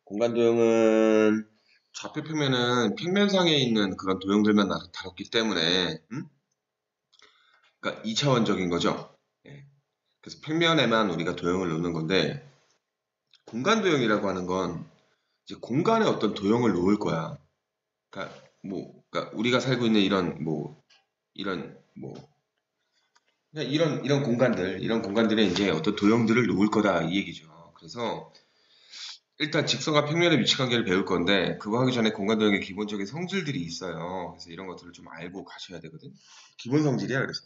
공간 도형은 좌표 평면은 평면상에 있는 그런 도형들만 다뤘기 때문에 그러니까 2차원적인 거죠. 예. 그래서 평면에만 우리가 도형을 놓는 건데 공간 도형이라고 하는 건 이제 공간에 어떤 도형을 놓을 거야. 그러니까 우리가 살고 있는 이런 그냥 이런 공간들에 이제 어떤 도형들을 놓을 거다 이 얘기죠. 그래서 일단 직선과 평면의 위치 관계를 배울 건데 그거 하기 전에 공간 도형의 기본적인 성질들이 있어요. 그래서 이런 것들을 좀 알고 가셔야 되거든. 기본 성질이야. 그래서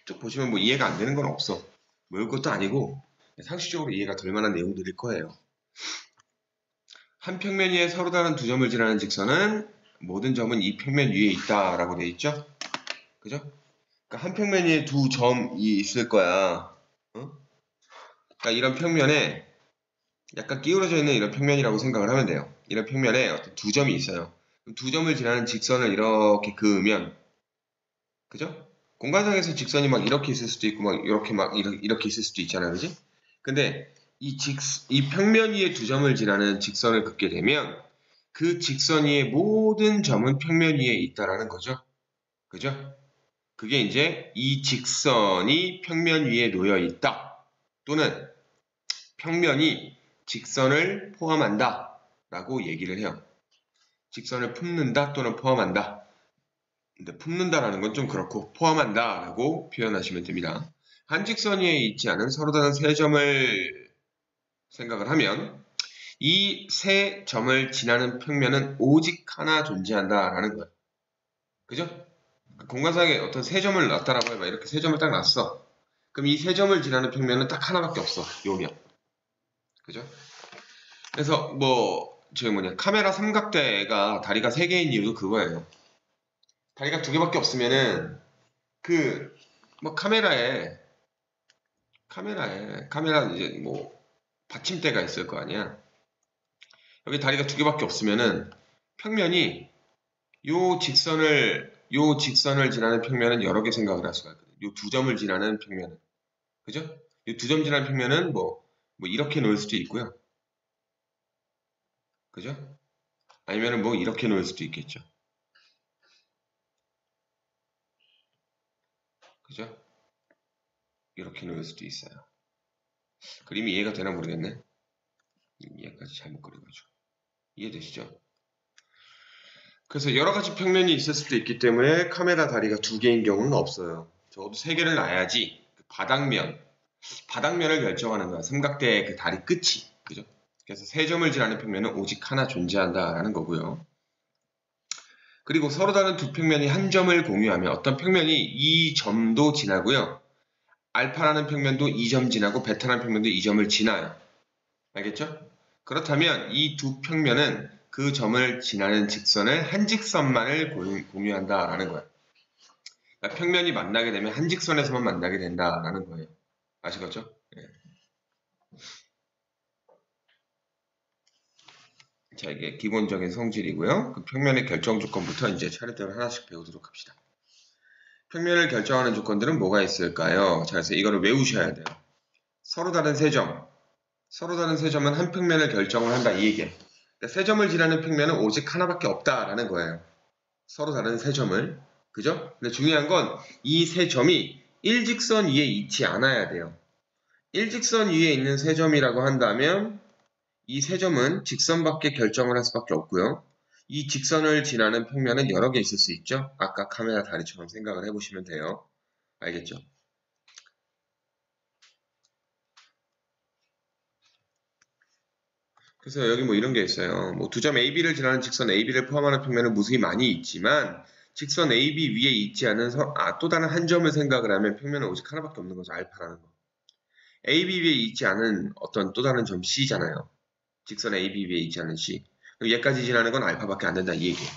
쭉 보시면 뭐 이해가 안 되는 건 없어. 외울 것도 아니고 상식적으로 이해가 될 만한 내용들일 거예요. 한 평면 위에 서로 다른 두 점을 지나는 직선은 모든 점은 이 평면 위에 있다라고 돼 있죠. 그죠? 그러니까 한 평면 위에 두 점이 있을 거야. 그러니까 이런 평면에 약간 기울어져 있는 이런 평면이라고 생각을 하면 돼요. 이런 평면에 어떤 두 점이 있어요. 두 점을 지나는 직선을 이렇게 그으면, 그죠? 공간상에서 직선이 막 이렇게 있을 수도 있고, 이렇게 있을 수도 있잖아요. 그지? 근데 이 평면 위에 두 점을 지나는 직선을 긋게 되면 그 직선 위의 모든 점은 평면 위에 있다라는 거죠. 그죠? 그게 이제 이 직선이 평면 위에 놓여 있다. 또는 평면이 직선을 포함한다 라고 얘기를 해요. 직선을 품는다 또는 포함한다. 근데 품는다라는 건 좀 그렇고 포함한다 라고 표현하시면 됩니다. 한 직선 위에 있지 않은 서로 다른 세 점을 생각을 하면 이 세 점을 지나는 평면은 오직 하나 존재한다 라는 거예요. 그죠? 공간상에 어떤 세 점을 놨다라고 해봐. 이렇게 세 점을 딱 놨어. 그럼 이 세 점을 지나는 평면은 딱 하나밖에 없어. 요면. 그죠? 그래서 카메라 삼각대가 다리가 3개인 이유도 그거예요. 다리가 2개밖에 없으면은 카메라 이제 받침대가 있을 거 아니야. 여기 다리가 2개밖에 없으면은 평면이 요 직선을 지나는 평면은 여러 개 생각을 할 수가 있거든. 요 두 점을 지나는 평면은. 그죠? 요 두 점 지나는 평면은 이렇게 놓을 수도 있고요. 그죠? 아니면은 이렇게 놓을 수도 있겠죠. 그죠? 이렇게 놓을 수도 있어요. 그림이 이해가 되나 모르겠네. 이해까지 잘못 그려가지고. 이해되시죠? 그래서 여러 가지 평면이 있을 수도 있기 때문에 카메라 다리가 2개인 경우는 없어요. 적어도 3개를 놔야지 바닥면을 결정하는 거야. 삼각대의 그 다리 끝이. 그죠? 그래서 세 점을 지나는 평면은 오직 하나 존재한다라는 거고요. 그리고 서로 다른 두 평면이 한 점을 공유하면 어떤 평면이 이 점도 지나고요. 알파라는 평면도 2점 지나고 베타라는 평면도 2점을 지나요. 알겠죠? 그렇다면 이 두 평면은 그 점을 지나는 직선을 한 직선만을 공유한다라는 거예요. 그러니까 평면이 만나게 되면 한 직선에서만 만나게 된다라는 거예요. 아시겠죠? 네. 자, 이게 기본적인 성질이고요. 그 평면의 결정 조건부터 이제 차례대로 하나씩 배우도록 합시다. 평면을 결정하는 조건들은 뭐가 있을까요? 자, 그래서 이거를 외우셔야 돼요. 서로 다른 세 점. 서로 다른 세 점은 한 평면을 결정을 한다 이 얘기예요. 그러니까 세 점을 지나는 평면은 오직 하나밖에 없다라는 거예요. 서로 다른 세 점을. 그죠? 근데 중요한 건 이 세 점이 일직선 위에 있지 않아야 돼요. 일직선 위에 있는 세 점이라고 한다면 이 세 점은 직선밖에 결정을 할 수밖에 없고요. 이 직선을 지나는 평면은 여러 개 있을 수 있죠. 아까 카메라 다리처럼 생각을 해보시면 돼요. 알겠죠? 그래서 여기 이런 게 있어요. 두 점 AB를 지나는 직선 AB를 포함하는 평면은 무수히 많이 있지만 직선 AB 위에 있지 않은 또 다른 한 점을 생각을 하면 평면은 오직 하나밖에 없는 거죠. 알파라는 거. AB 위에 있지 않은 어떤 또 다른 점 C잖아요. 직선 AB 위에 있지 않은 C. 그럼 얘까지 지나는 건 알파밖에 안 된다 이 얘기예요.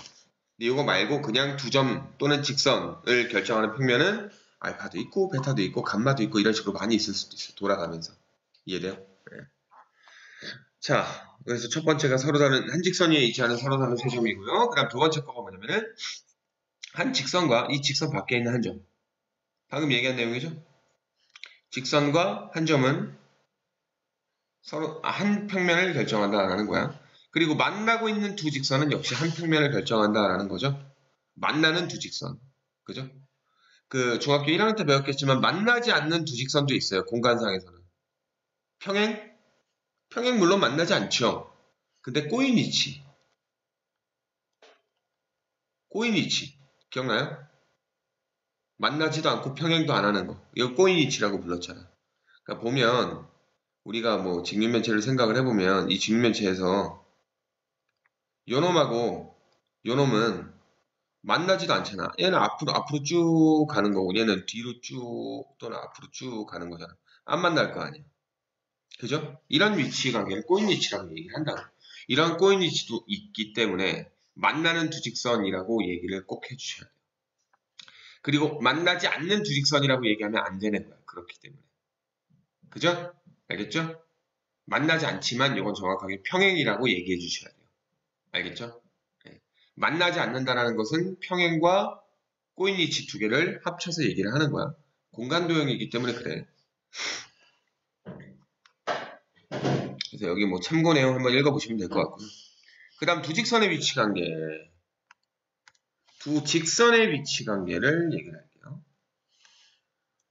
근데 이거 말고 그냥 두 점 또는 직선을 결정하는 평면은 알파도 있고 베타도 있고 감마도 있고 이런 식으로 많이 있을 수도 있어요. 돌아가면서. 이해돼요? 네. 자, 그래서 첫 번째가 서로 다른 한 직선 위에 있지 않은 서로 다른 세 점이고요. 그 다음 두 번째 거가 뭐냐면은 한 직선과 이 직선 밖에 있는 한 점. 방금 얘기한 내용이죠? 직선과 한 점은 서로 한 평면을 결정한다라는 거야. 그리고 만나고 있는 두 직선은 역시 한 평면을 결정한다라는 거죠. 만나는 두 직선. 그죠? 그 중학교 1학년 때 배웠겠지만 만나지 않는 두 직선도 있어요. 공간상에서는. 평행? 평행 물론 만나지 않죠. 근데 꼬인 위치. 꼬인 위치. 기억나요? 만나지도 않고 평행도 안 하는 거. 이거 꼬인 위치라고 불렀잖아. 그러니까 보면 우리가 뭐 직육면체를 생각을 해보면 이 직육면체에서 요놈하고 요놈은 만나지도 않잖아. 얘는 앞으로 쭉 가는 거고 얘는 뒤로 쭉 또는 앞으로 쭉 가는 거잖아. 안 만날 거 아니야. 그죠? 이런 위치 관계를 꼬인 위치라고 얘기를 한다고. 이런 꼬인 위치도 있기 때문에 만나는 두 직선이라고 얘기를 꼭 해주셔야 돼요. 그리고 만나지 않는 두 직선이라고 얘기하면 안 되는 거야. 그렇기 때문에. 그죠? 알겠죠? 만나지 않지만 이건 정확하게 평행이라고 얘기해 주셔야 돼요. 알겠죠? 네. 만나지 않는다는 것은 평행과 꼬인 위치 두 개를 합쳐서 얘기를 하는 거야. 공간 도형이기 때문에 그래. 그래서 여기 뭐 참고 내용 한번 읽어보시면 될 것 같고요. 그 다음 두 직선의 위치 관계. 두 직선의 위치 관계를 얘기를 할게요.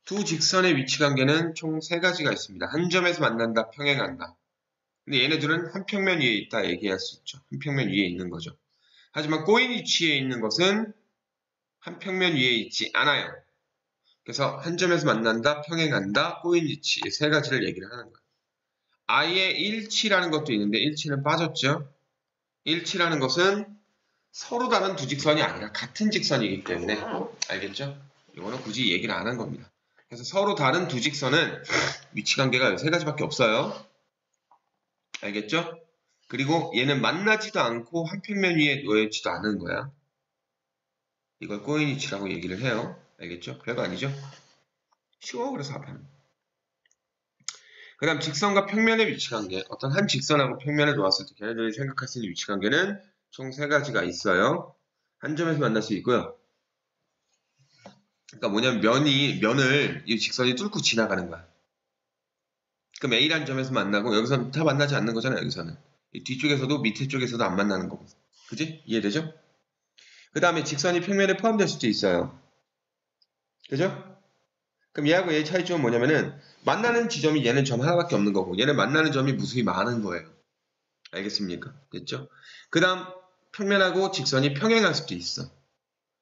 두 직선의 위치 관계는 총 세 가지가 있습니다. 한 점에서 만난다, 평행한다. 근데 얘네들은 한 평면 위에 있다 얘기할 수 있죠. 한 평면 위에 있는 거죠. 하지만 꼬인 위치에 있는 것은 한 평면 위에 있지 않아요. 그래서 한 점에서 만난다, 평행한다, 꼬인 위치 이 세 가지를 얘기를 하는 거예요. 아예 일치라는 것도 있는데 일치는 빠졌죠. 일치라는 것은 서로 다른 두 직선이 아니라 같은 직선이기 때문에 알겠죠? 이거는 굳이 얘기를 안 한 겁니다. 그래서 서로 다른 두 직선은 위치관계가 세 가지밖에 없어요. 알겠죠? 그리고 얘는 만나지도 않고 한 평면 위에 놓여있지도 않은 거야. 이걸 꼬인 위치라고 얘기를 해요. 알겠죠? 별거 아니죠? 쉬워 그래서 앞에는. 그 다음 직선과 평면의 위치관계. 어떤 한 직선하고 평면을 놓았을 때 걔네들이 생각할 수 있는 위치관계는 총 세 가지가 있어요. 한 점에서 만날 수 있고요. 그러니까 뭐냐면 면을 이 직선이 뚫고 지나가는 거야. 그럼 A라는 점에서 만나고 여기서는 다 만나지 않는 거잖아. 여기서는 이 뒤쪽에서도 밑에 쪽에서도 안 만나는 거고. 그지? 이해되죠? 그 다음에 직선이 평면에 포함될 수도 있어요. 그죠? 그럼 얘하고 얘의 차이점은 뭐냐면은 만나는 지점이 얘는 점 하나밖에 없는 거고 얘는 만나는 점이 무수히 많은 거예요. 알겠습니까? 됐죠? 그 다음 평면하고 직선이 평행할 수도 있어.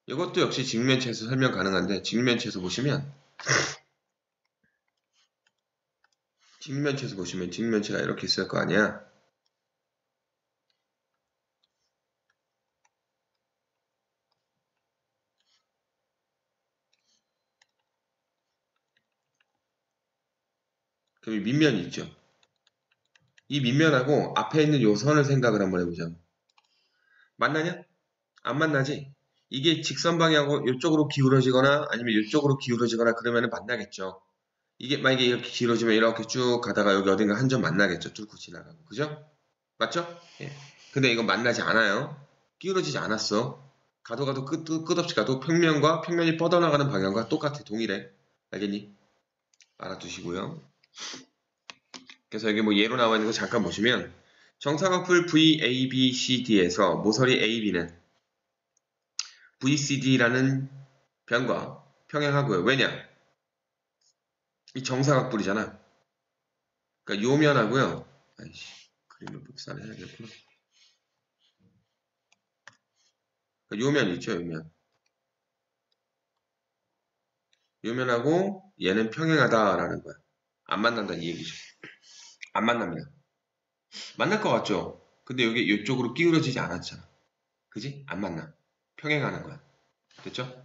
이것도 역시 직면체에서 설명 가능한데 직면체에서 보시면 직면체가 이렇게 있을 거 아니야. 그럼 이 밑면이 있죠. 이 밑면하고 앞에 있는 요 선을 생각을 한번 해보자. 만나냐? 안 만나지? 이게 직선 방향하고 이쪽으로 기울어지거나 아니면 이쪽으로 기울어지거나 그러면 만나겠죠. 이게 만약에 이렇게 길어지면 이렇게 쭉 가다가 여기 어딘가 한 점 만나겠죠. 뚫고 지나가고. 그죠? 맞죠? 예. 근데 이건 만나지 않아요. 기울어지지 않았어. 가도 끝없이 가도 평면과 평면이 뻗어나가는 방향과 똑같아. 동일해. 알겠니? 알아두시고요. 그래서 여기 뭐 예로 나와 있는 거 잠깐 보시면 정사각풀 VABCD에서 모서리 AB는 VCD라는 변과 평행하고요. 왜냐? 이 정사각뿔이잖아. 그러니까 요 면하고요. 아이씨, 그림을 복사를 해야겠구나. 그러니까 요 면 있죠, 요 면. 요 면하고 얘는 평행하다라는 거야. 안 만난다는 얘기죠. 안 만납니다. 만날 것 같죠? 근데 여기 이쪽으로 기울어지지 않았잖아. 그지? 안 만나. 평행하는 거야. 됐죠?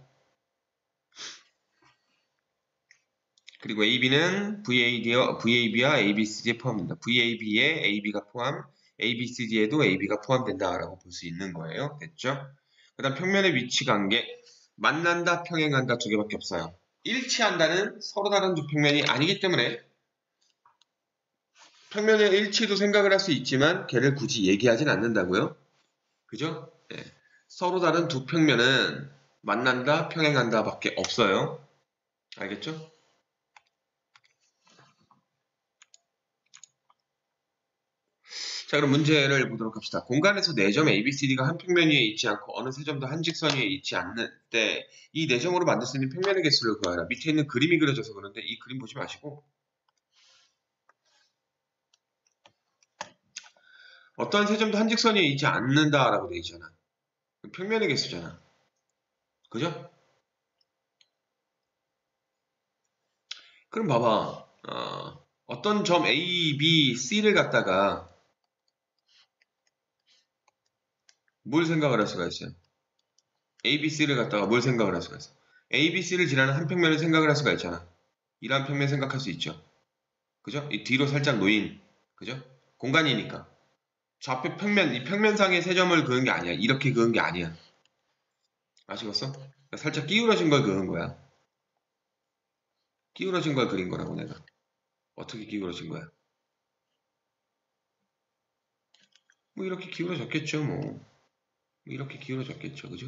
그리고 AB는 VAB와 ABCD에 포함된다. VAB에 AB가 포함, ABCD에도 AB가 포함된다라고 볼 수 있는 거예요. 됐죠? 그 다음 평면의 위치 관계. 만난다, 평행한다 두 개밖에 없어요. 일치한다는 서로 다른 두 평면이 아니기 때문에 평면의 일치도 생각을 할 수 있지만 걔를 굳이 얘기하진 않는다고요. 그죠? 네. 서로 다른 두 평면은 만난다, 평행한다 밖에 없어요. 알겠죠? 자, 그럼 문제를 보도록 합시다. 공간에서 4점 ABCD가 한 평면 위에 있지 않고 어느 세 점도 한 직선 위에 있지 않는 때 이 4점으로 만들 수 있는 평면의 개수를 구하라. 밑에 있는 그림이 그려져서 그런데 이 그림 보지 마시고 어떠한 세 점도 한 직선 위에 있지 않는다라고 돼 있잖아. 평면의 개수잖아. 그죠? 그럼 봐봐. 어떤 점 A, B, C를 갖다가 뭘 생각을 할 수가 있어요? A, B, C를 갖다가 뭘 생각을 할 수가 있어? A, B, C를 지나는 한 평면을 생각을 할 수가 있잖아. 이러한 평면 생각할 수 있죠. 그죠? 이 뒤로 살짝 놓인, 그죠? 공간이니까. 좌표 평면, 이 평면상의 세 점을 그은 게 아니야. 이렇게 그은 게 아니야. 아시겠어? 그러니까 살짝 기울어진 걸 그은 거야. 기울어진 걸 그린 거라고 내가. 어떻게 기울어진 거야? 뭐 이렇게 기울어졌겠죠, 뭐. 이렇게 기울어졌겠죠, 그죠?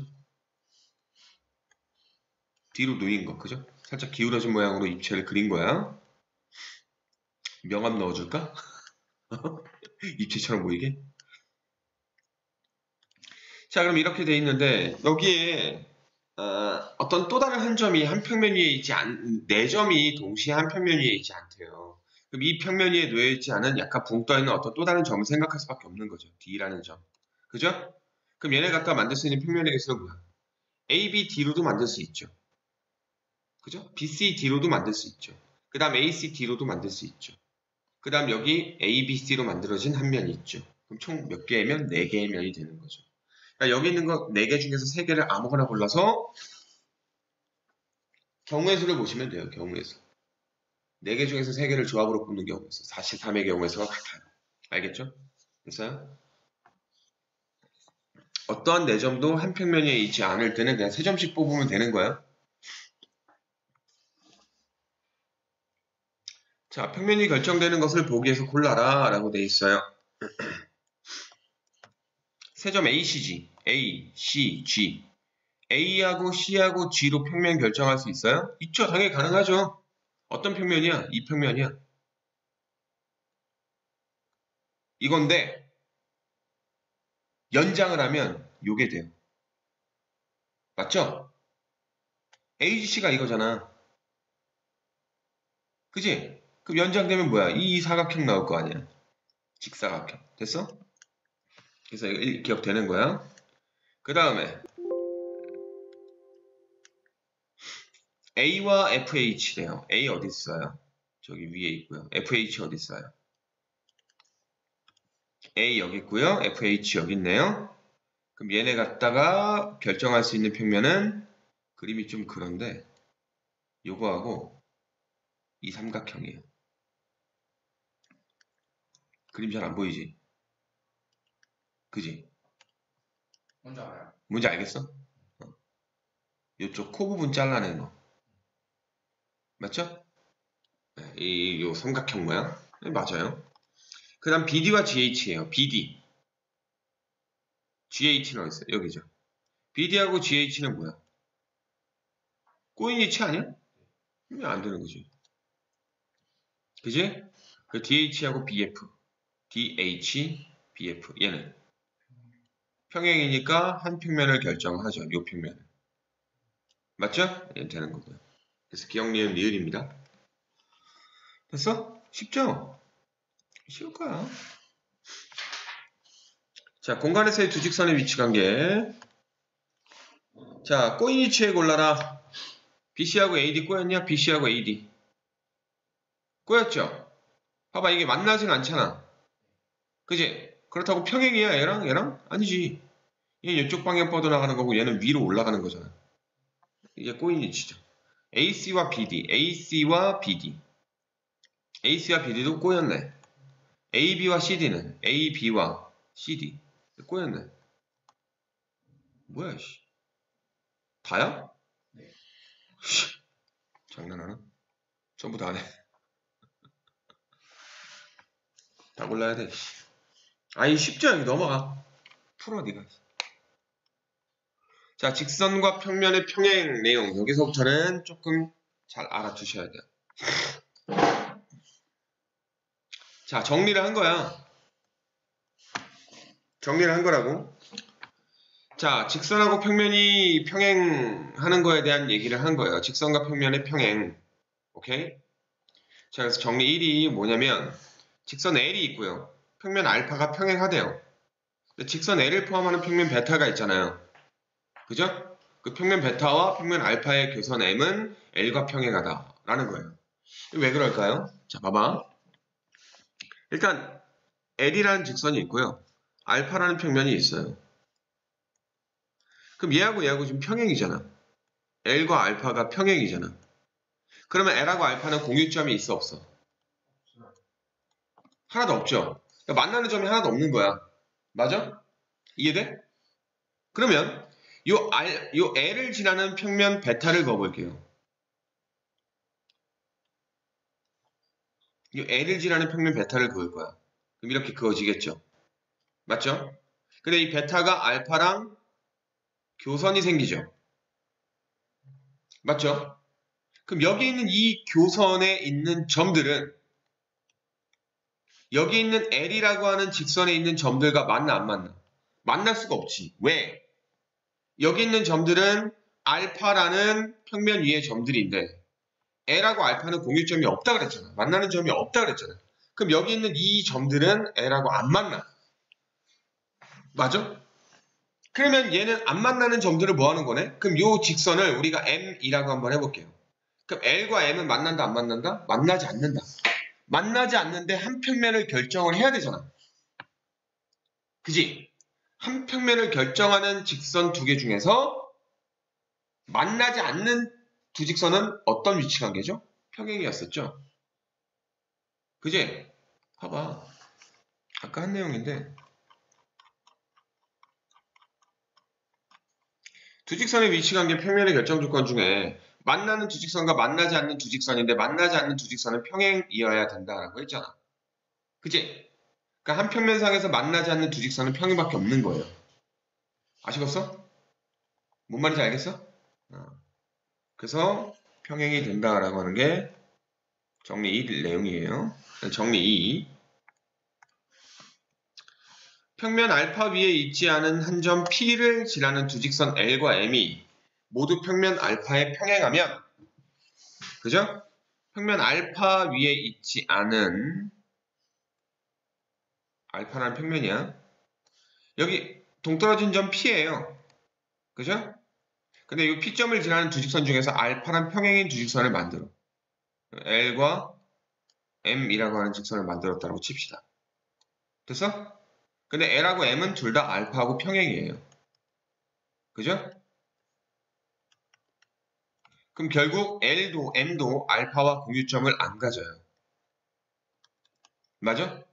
뒤로 놓인 거, 그죠? 살짝 기울어진 모양으로 입체를 그린 거야. 명암 넣어줄까? 입체처럼 보이게? 자, 그럼 이렇게 돼 있는데 여기에 어떤 또 다른 한 점이 한 평면 위에 있지 않, 4점이 동시에 한 평면 위에 있지 않대요. 그럼 이 평면 위에 놓여 있지 않은 약간 붕 떠 있는 어떤 또 다른 점을 생각할 수밖에 없는 거죠. D라는 점. 그죠? 그럼 얘네 갖다 만들 수 있는 평면의 개수가 뭐야? A, B, D로도 만들 수 있죠. 그죠? B, C, D로도 만들 수 있죠. 그 다음 A, C, D로도 만들 수 있죠. 그 다음 여기 A, B, C로 만들어진 한 면이 있죠. 그럼 총 몇 개의 면? 4개의 면이 되는 거죠. 그러니까 여기 있는 거 4개 중에서 3개를 아무거나 골라서 경우의 수를 보시면 돼요. 경우의 수. 4개 중에서 3개를 조합으로 뽑는 경우의 수. 43의 경우의 수가 같아요. 알겠죠? 됐어요? 어떠한 4점도 한 평면 위에 있지 않을 때는 그냥 3점씩 뽑으면 되는 거야. 자, 평면이 결정되는 것을 보기 위해서 골라라 라고 돼 있어요. 세 점 ACG, A, C, G. A하고 C하고 G로 평면 결정할 수 있어요? 있죠. 당연히 가능하죠. 어떤 평면이야? 이 평면이야. 이건데 연장을 하면 요게 돼요. 맞죠? AGC가 이거잖아. 그지? 그럼 연장되면 뭐야? 이 사각형 나올 거 아니야. 직사각형. 됐어? 그래서 이거 기억되는 거야. 그 다음에 A와 FH래요. A 어디 있어요? 저기 위에 있고요. FH 어디 있어요? A 여기 있고요. FH 여기 있네요. 그럼 얘네 갖다가 결정할 수 있는 평면은 그림이 좀 그런데 요거하고 이 삼각형이에요. 그림 잘 안 보이지? 그지? 뭔지 알아요. 뭔지 알겠어? 요쪽 코 부분 잘라낸 거. 맞죠? 네, 요 삼각형 모양. 네, 맞아요. 그 다음 BD와 GH예요. BD. GH는 어디 있어요? 여기죠. BD하고 GH는 뭐야? 꼬인 위치 아니야? 왜 안 되는 거지? 그지? 그 DH하고 BF. DH, BF. 얘는 평행이니까 한 평면을 결정하죠. 요 평면을. 맞죠? 얘는 되는 거고요. 그래서 기억, 니은, 리을입니다. 됐어? 쉽죠? 쉬울 거야. 자, 공간에서의 두 직선의 위치 관계. 자, 꼬인 위치에 골라라. BC하고 AD 꼬였냐? BC하고 AD. 꼬였죠? 봐봐, 이게 만나진 않잖아. 그지? 그렇다고 평행이야, 얘랑? 얘랑? 아니지. 얘는 이쪽 방향 뻗어나가는 거고 얘는 위로 올라가는 거잖아. 이게 꼬인 위치죠. AC와 BD, AC와 BD. AC와 BD도 꼬였네. AB와 CD는 AB와 CD. 꼬였네. 뭐야, 씨. 다야? 네. 장난하나? 전부 다네. 다 골라야 돼. 아니, 쉽죠? 여기 넘어가. 풀어, 니가. 자, 직선과 평면의 평행 내용. 여기서부터는 조금 잘 알아두셔야 돼요. 자, 정리를 한 거야. 정리를 한 거라고. 자, 직선하고 평면이 평행하는 거에 대한 얘기를 한 거예요. 직선과 평면의 평행. 오케이? 자, 그래서 정리 1이 뭐냐면 직선 L이 있고요. 평면 알파가 평행하대요. 근데 직선 L을 포함하는 평면 베타가 있잖아요. 그죠? 그 평면 베타와 평면 알파의 교선 M은 L과 평행하다라는 거예요. 왜 그럴까요? 자, 봐봐. 일단 L이라는 직선이 있고요. 알파라는 평면이 있어요. 그럼 얘하고 지금 평행이잖아. L과 알파가 평행이잖아. 그러면 L하고 알파는 공유점이 있어 없어? 하나도 없죠. 그러니까 만나는 점이 하나도 없는 거야. 맞아? 이해돼? 그러면 요 L을 지나는 평면 베타를 그어볼게요. 요 L을 지나는 평면 베타를 그을 거야. 그럼 이렇게 그어지겠죠. 맞죠? 근데 이 베타가 알파랑 교선이 생기죠. 맞죠? 그럼 여기 있는 이 교선에 있는 점들은 여기 있는 L이라고 하는 직선에 있는 점들과 만나 안 만나? 만날 수가 없지. 왜? 여기 있는 점들은 알파라는 평면 위의 점들인데 L하고 알파는 공유점이 없다 그랬잖아. 만나는 점이 없다 그랬잖아. 그럼 여기 있는 이 점들은 L하고 안 만나. 맞아? 그러면 얘는 안 만나는 점들을 뭐 하는 거네? 그럼 이 직선을 우리가 M이라고 한번 해볼게요. 그럼 L과 M은 만난다 안 만난다? 만나지 않는다. 만나지 않는데 한 평면을 결정을 해야 되잖아. 그지? 한 평면을 결정하는 직선 두 개 중에서 만나지 않는 두 직선은 어떤 위치 관계죠? 평행이었었죠. 그지? 봐봐. 아까 한 내용인데 두 직선의 위치 관계 평면의 결정 조건 중에 만나는 두 직선과 만나지 않는 두 직선인데 만나지 않는 두 직선은 평행이어야 된다라고 했잖아. 그지? 그러니까 한 평면상에서 만나지 않는 두 직선은 평행밖에 없는 거예요. 아시겠어? 뭔 말인지 알겠어? 그래서 평행이 된다라고 하는 게 정리 1 내용이에요. 정리 2. 평면 알파 위에 있지 않은 한 점 P를 지나는 두 직선 L과 M이 모두 평면 알파에 평행하면, 그죠? 평면 알파 위에 있지 않은, 알파라는 평면이야. 여기 동떨어진 점 P예요. 그죠? 근데 이 P점을 지나는 두 직선 중에서 알파란 평행인 두 직선을 만들어. L과 M이라고 하는 직선을 만들었다고 칩시다. 됐어? 근데 L하고 M은 둘 다 알파하고 평행이에요. 그죠? 그럼 결국 L도 M도 알파와 공유점을 안 가져요. 맞아?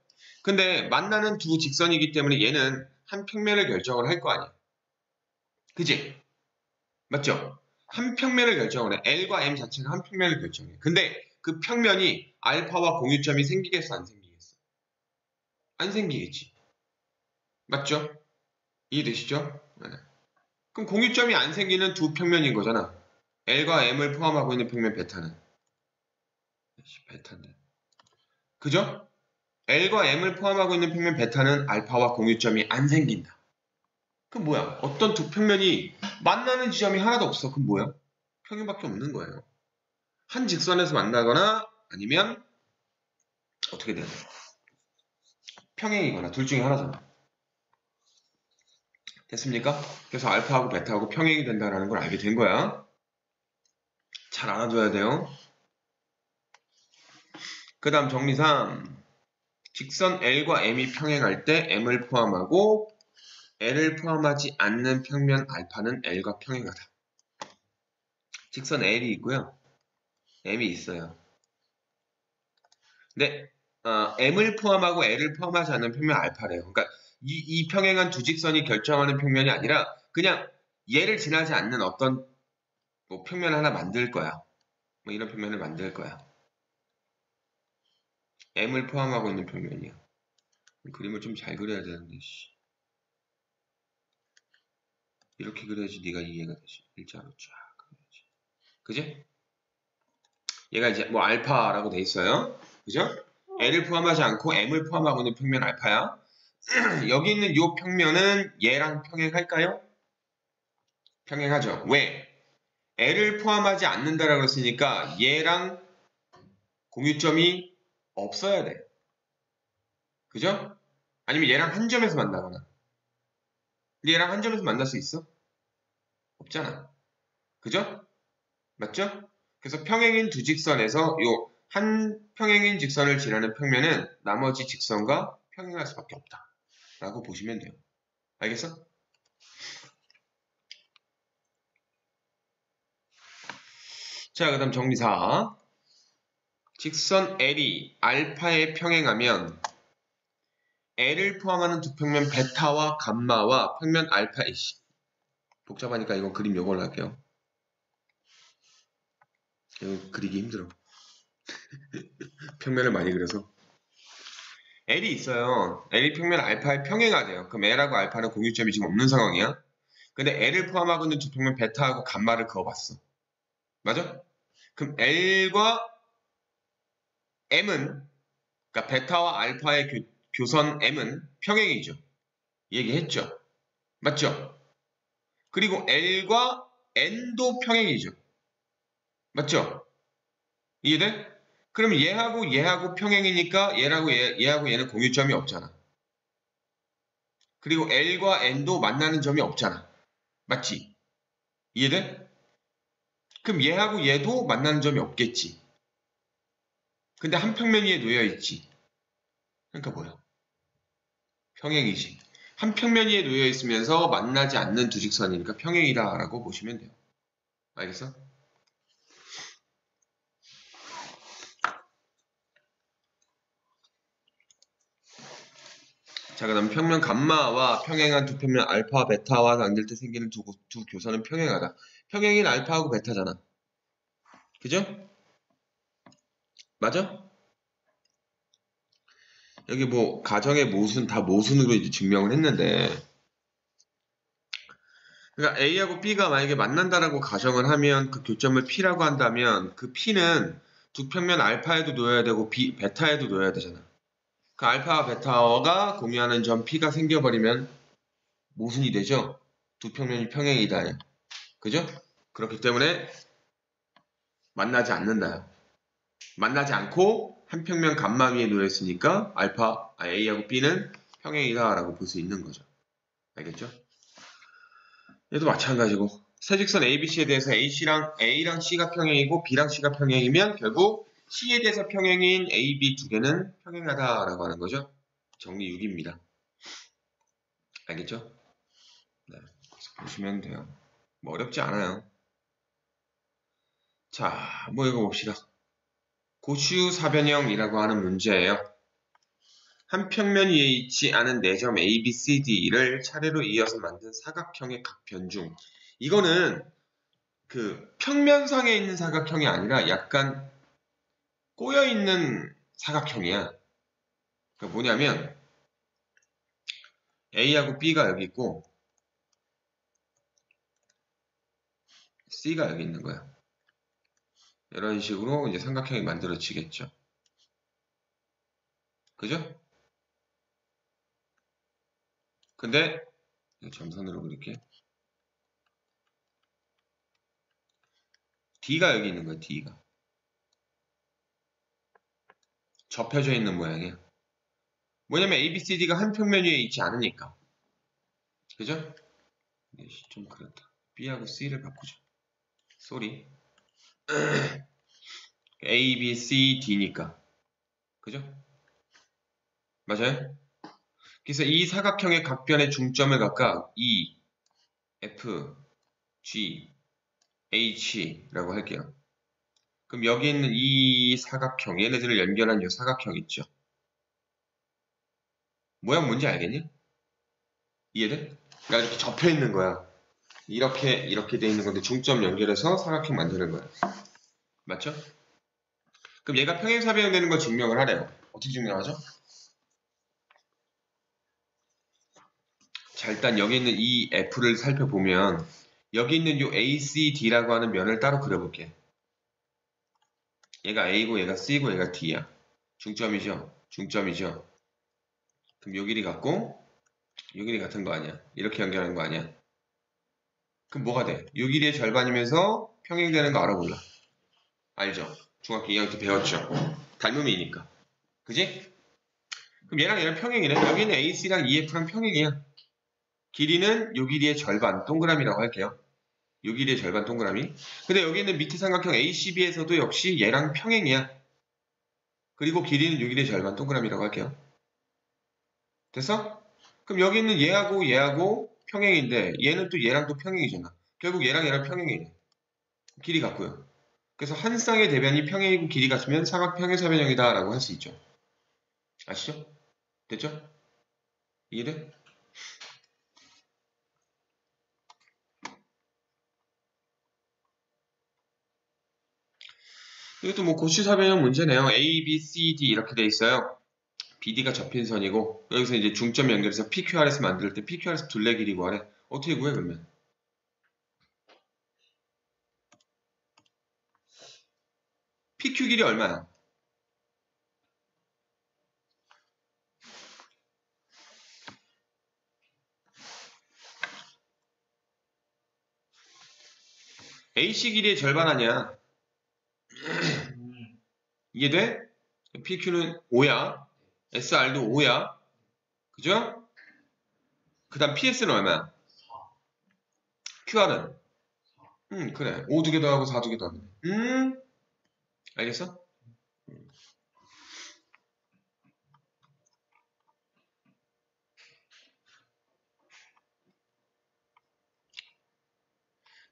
근데 만나는 두 직선이기 때문에 얘는 한 평면을 결정을 할 거 아니야. 그지? 맞죠? 한 평면을 결정을 해. L과 M 자체가 한 평면을 결정해. 근데 그 평면이 알파와 공유점이 생기겠어, 안 생기겠어? 안 생기겠지. 맞죠? 이해되시죠? 네. 그럼 공유점이 안 생기는 두 평면인 거잖아. L과 M을 포함하고 있는 평면 베타는. 베타인데. 그죠? L과 M을 포함하고 있는 평면 베타는 알파와 공유점이 안 생긴다. 그럼 뭐야? 어떤 두 평면이 만나는 지점이 하나도 없어. 그럼 뭐야? 평행밖에 없는 거예요. 한 직선에서 만나거나 아니면 어떻게 돼야 돼? 평행이거나 둘 중에 하나잖아. 됐습니까? 그래서 알파하고 베타하고 평행이 된다는 걸 알게 된 거야. 잘 알아둬야 돼요. 그 다음 정리 3. 직선 L과 M이 평행할 때 M을 포함하고 L을 포함하지 않는 평면 알파는 L과 평행하다. 직선 L이 있고요. M이 있어요. 근데 M을 포함하고 L을 포함하지 않는 평면 알파래요. 그러니까 이 평행한 두 직선이 결정하는 평면이 아니라 그냥 얘를 지나지 않는 어떤 뭐 평면 하나 만들 거야. 뭐 이런 평면을 만들 거야. M을 포함하고 있는 평면이야. 그림을 좀 잘 그려야 되는데 이렇게 그려야지 네가 이해가 되지. 일자로 쫙 그려야지. 그지? 얘가 이제 뭐 알파라고 돼 있어요. 그죠? L을 포함하지 않고 M을 포함하고 있는 평면 알파야. 여기 있는 이 평면은 얘랑 평행할까요? 평행하죠. 왜? L을 포함하지 않는다라고 했으니까 얘랑 공유점이 없어야 돼. 그죠? 아니면 얘랑 한 점에서 만나거나. 근데 얘랑 한 점에서 만날 수 있어? 없잖아. 그죠? 맞죠? 그래서 평행인 두 직선에서 요 한 평행인 직선을 지나는 평면은 나머지 직선과 평행할 수밖에 없다. 라고 보시면 돼요. 알겠어? 자, 그 다음 정리사. 직선 L이 알파에 평행하면 L을 포함하는 두 평면 베타와 감마와 평면 알파 A씨. 복잡하니까 이건 그림 요걸로 할게요. 이거 그리기 힘들어. 평면을 많이 그려서. L이 있어요. L이 평면 알파에 평행하대요. 그럼 L하고 알파는 공유점이 지금 없는 상황이야. 근데 L을 포함하고 있는 두 평면 베타하고 감마를 그어봤어. 맞아? 그럼 L과 M은, 그러니까 베타와 알파의 교선 M은 평행이죠. 얘기했죠. 맞죠? 그리고 L과 N도 평행이죠. 맞죠? 이해돼? 그럼 얘하고 평행이니까 얘하고 얘는 공유점이 없잖아. 그리고 L과 N도 만나는 점이 없잖아. 맞지? 이해돼? 그럼 얘하고 얘도 만나는 점이 없겠지. 근데 한 평면 위에 놓여 있지. 그러니까 뭐야? 평행이지. 한 평면 위에 놓여 있으면서 만나지 않는 두 직선이니까 평행이다라고 보시면 돼요. 알겠어? 자, 그 다음 평면 감마와 평행한 두 평면 알파와 베타와 당길 때 생기는 두 교선은 평행하다. 평행인 알파하고 베타잖아. 그죠? 맞아? 여기 뭐 가정의 모순 다 모순으로 이제 증명을 했는데, 그러니까 A하고 B가 만약에 만난다라고 가정을 하면 그 교점을 P라고 한다면 그 P는 두 평면 알파에도 놓여야 되고 베타에도 놓여야 되잖아. 그 알파와 베타가 공유하는 점 P가 생겨버리면 모순이 되죠? 두 평면이 평행이다. 그죠? 그렇기 때문에 만나지 않는다. 만나지 않고 한 평면 감마 위에 놓여있으니까 A하고 B는 평행이다라고 볼 수 있는 거죠. 알겠죠? 얘도 마찬가지고 세직선 ABC에 대해서 A랑 C가 평행이고 B랑 C가 평행이면 결국 C에 대해서 평행인 A, B 두 개는 평행하다라고 하는 거죠. 정리 6입니다. 알겠죠? 네, 보시면 돼요. 뭐 어렵지 않아요. 자, 뭐 읽어봅시다. 고슈사변형이라고 하는 문제예요. 한 평면 위에 있지 않은 4점 A, B, C, D를 차례로 이어서 만든 사각형의 각변 중 이거는 그 평면상에 있는 사각형이 아니라 약간 꼬여있는 사각형이야. 그러니까 뭐냐면 A하고 B가 여기 있고 C가 여기 있는 거야. 이런 식으로 이제 삼각형이 만들어지겠죠. 그죠? 근데 점선으로 그릴게. D가 여기 있는 거야. D가. 접혀져 있는 모양이야. 뭐냐면 A, B, C, D가 한 평면 위에 있지 않으니까. 그죠? 좀 그렇다. B하고 C를 바꾸자. 쏘리. A, B, C, D니까. 그죠? 맞아요? 그래서 이 사각형의 각변의 중점을 각각 E, F, G, H라고 할게요. 그럼 여기 있는 이 사각형, 얘네들을 연결한 이 사각형 있죠? 모양 뭔지 알겠니? 이해돼? 그러니까 이렇게 접혀 있는 거야. 이렇게 돼 있는 건데 중점 연결해서 사각형 만드는 거야. 맞죠? 그럼 얘가 평행사변형 되는 걸 증명을 하래요. 어떻게 증명하죠? 자, 일단 여기 있는 이 F를 살펴보면 여기 있는 이 ACD라고 하는 면을 따로 그려볼게. 얘가 A고 얘가 C고 얘가 D야. 중점이죠? 중점이죠? 그럼 요 길이 같고 요 길이 같은 거 아니야? 이렇게 연결하는 거 아니야? 그럼 뭐가 돼? 요 길이의 절반이면서 평행되는 거 알아 몰라? 알죠? 중학교 2학년 때 배웠죠? 닮음이니까. 그지? 그럼 얘랑 얘랑 평행이네. 여기는 AC랑 EF랑 평행이야. 길이는 요 길이의 절반, 동그라미라고 할게요. 요 길이의 절반 동그라미. 근데 여기 있는 밑에 삼각형 ACB에서도 역시 얘랑 평행이야. 그리고 길이는 요 길이의 절반 동그라미라고 할게요. 됐어? 그럼 여기 있는 얘하고 얘하고 평행인데 얘는 또 얘랑 또 평행이잖아. 결국 얘랑 얘랑 평행이네. 길이 같고요. 그래서 한 쌍의 대변이 평행이고 길이 같으면 사각 평행사변형이다 라고 할 수 있죠. 아시죠? 됐죠? 이해돼? 이것도 뭐 고시사변형 문제네요. A, B, C, D 이렇게 돼 있어요. BD가 접힌 선이고 여기서 이제 중점 연결해서 PQRS 만들 때 PQRS 둘레 길이 구하래. 어떻게 구해 그러면? PQ 길이 얼마야? AC 길이의 절반 아니야. 이해돼? PQ는 5야. SR도 5야. 그죠? 그 다음 PS는 얼마야? QR은? 그래. 5 두 개 더하고 4 두 개 더하면. 알겠어?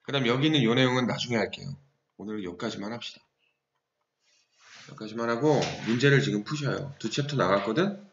그 다음 여기 있는 요 내용은 나중에 할게요. 오늘 여기까지만 합시다. 여기까지만 하고 문제를 지금 푸셔요. 2챕터 나갔거든?